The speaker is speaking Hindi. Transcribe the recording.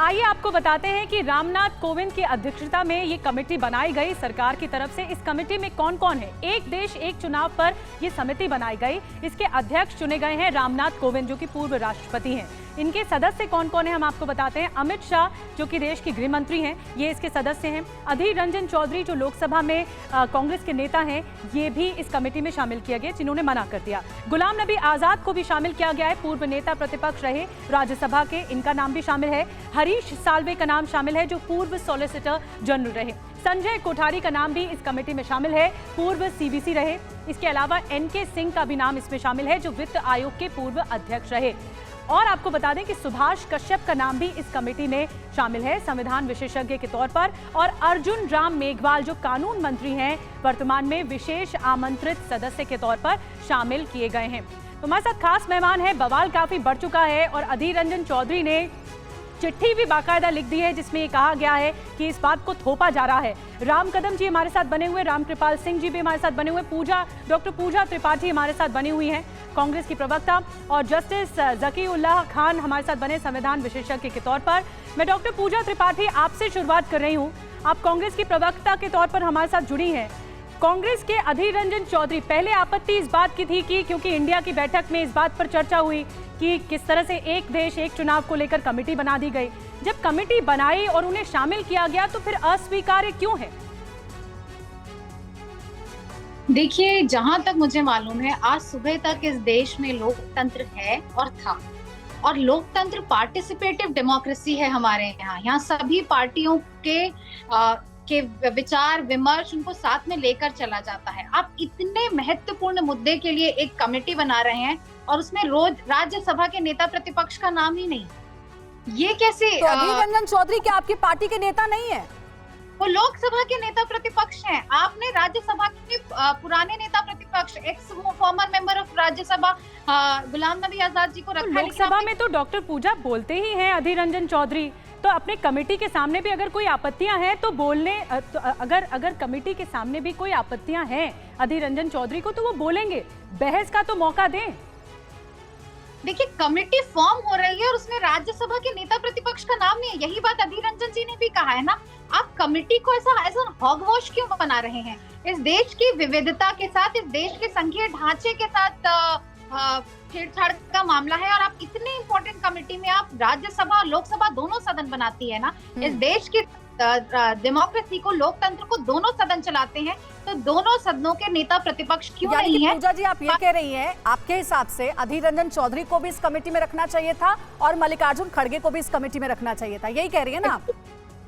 आइए आपको बताते हैं कि रामनाथ कोविंद की अध्यक्षता में ये कमेटी बनाई गई सरकार की तरफ से। इस कमेटी में कौन कौन है? एक देश एक चुनाव पर ये समिति बनाई गई। इसके अध्यक्ष चुने गए हैं रामनाथ कोविंद, जो कि पूर्व राष्ट्रपति हैं। इनके सदस्य कौन कौन है हम आपको बताते हैं। अमित शाह, जो कि देश के गृह मंत्री हैं, ये इसके सदस्य हैं। अधीर रंजन चौधरी, जो लोकसभा में कांग्रेस के नेता हैं, ये भी इस कमेटी में शामिल किया गया, जिन्होंने मना कर दिया। गुलाम नबी आजाद को भी शामिल किया गया है, पूर्व नेता प्रतिपक्ष रहे राज्यसभा के, इनका नाम भी शामिल है। हरीश साल्वे का नाम शामिल है, जो पूर्व सॉलिसिटर जनरल रहे। संजय कोठारी का नाम भी इस कमेटी में शामिल है, पूर्व सीवीसी रहे। इसके अलावा एनके सिंह का भी नाम इसमें शामिल है, जो वित्त आयोग के पूर्व अध्यक्ष रहे। और आपको बता दें कि सुभाष कश्यप का नाम भी इस कमेटी में शामिल है, संविधान विशेषज्ञ के तौर पर। और अर्जुन राम मेघवाल, जो कानून मंत्री हैं, वर्तमान में विशेष आमंत्रित सदस्य के तौर पर शामिल किए गए हैं। तो हमारे साथ खास मेहमान है। बवाल काफी बढ़ चुका है और अधीर रंजन चौधरी ने चिट्ठी भी बाकायदा लिख दी है, जिसमें ये कहा गया है कि इस बात को थोपा जा रहा है। राम कदम जी हमारे साथ बने हुए, राम कृपाल सिंह जी भी हमारे साथ बने हुए, डॉक्टर पूजा त्रिपाठी हमारे साथ बनी हुई हैं, कांग्रेस की प्रवक्ता, और जस्टिस जकीउल्लाह खान हमारे साथ बने संविधान विशेषज्ञ के तौर पर। मैं डॉक्टर पूजा त्रिपाठी आपसे शुरुआत कर रही हूँ। आप कांग्रेस की प्रवक्ता के तौर पर हमारे साथ जुड़ी हैं। कांग्रेस के अधीर रंजन चौधरी, पहले आपत्ति इस बात की थी कि क्योंकि इंडिया की बैठक में इस बात पर चर्चा हुई कि किस तरह से एक देश एक चुनाव को लेकर कमेटी बना दी गई। जब कमेटी बनाई और उन्हें शामिल किया गया तो फिर अस्वीकार्य क्यों है? देखिए, जहां तक मुझे मालूम है, आज सुबह तक इस देश में लोकतंत्र है और था, और लोकतंत्र पार्टिसिपेटिव डेमोक्रेसी है हमारे यहाँ। यहाँ सभी पार्टियों के विचार विमर्श उनको साथ में लेकर चला जाता है। आप इतने महत्वपूर्ण मुद्दे के लिए एक कमेटी बना रहे हैं और उसमें रोज राज्यसभा के नेता प्रतिपक्ष का नाम ही नहीं, ये कैसे? तो अधीर रंजन चौधरी क्या आपकी पार्टी के नेता नहीं है? वो लोकसभा के नेता प्रतिपक्ष हैं। आपने राज्यसभा के पुराने नेता प्रतिपक्ष, ex former member of Rajya Sabha Ghulam Nabi Azad जी को रखा। लोकसभा में तो डॉक्टर पूजा बोलते ही हैं अधीर रंजन चौधरी, तो अपने कमेटी के सामने भी अगर कोई आपत्तियां हैं तो बोलने, तो अगर कमेटी के सामने भी कोई आपत्तियां हैं अधीर रंजन चौधरी को, तो वो बोलेंगे, बहस का तो मौका दें। देखिए, कमेटी फॉर्म हो रही है और उसमें राज्यसभा के नेता प्रतिपक्ष का नाम नहीं है। यही बात अधीर रंजन जी ने भी कहा है ना। आप कमेटी को ऐसा हॉगवॉश क्यों बना रहे हैं? इस देश की विविधता के साथ, इस देश के संघीय ढांचे के साथ छेड़छाड़ का मामला है। और आप इतने इंपॉर्टेंट कमेटी में आप राज्यसभा और लोकसभा दोनों सदन बनाती है ना। इस देश की डेमोक्रेसी को, लोकतंत्र को दोनों सदन चलाते हैं, तो दोनों सदनों के नेता प्रतिपक्ष क्यों नहीं है? पूजा जी, आप ये कह रही हैं, आपके हिसाब से अधीर रंजन चौधरी को भी इस कमेटी में रखना चाहिए था और मल्लिकार्जुन खड़गे को भी इस कमेटी में रखना चाहिए था, यही कह रही है ना आप?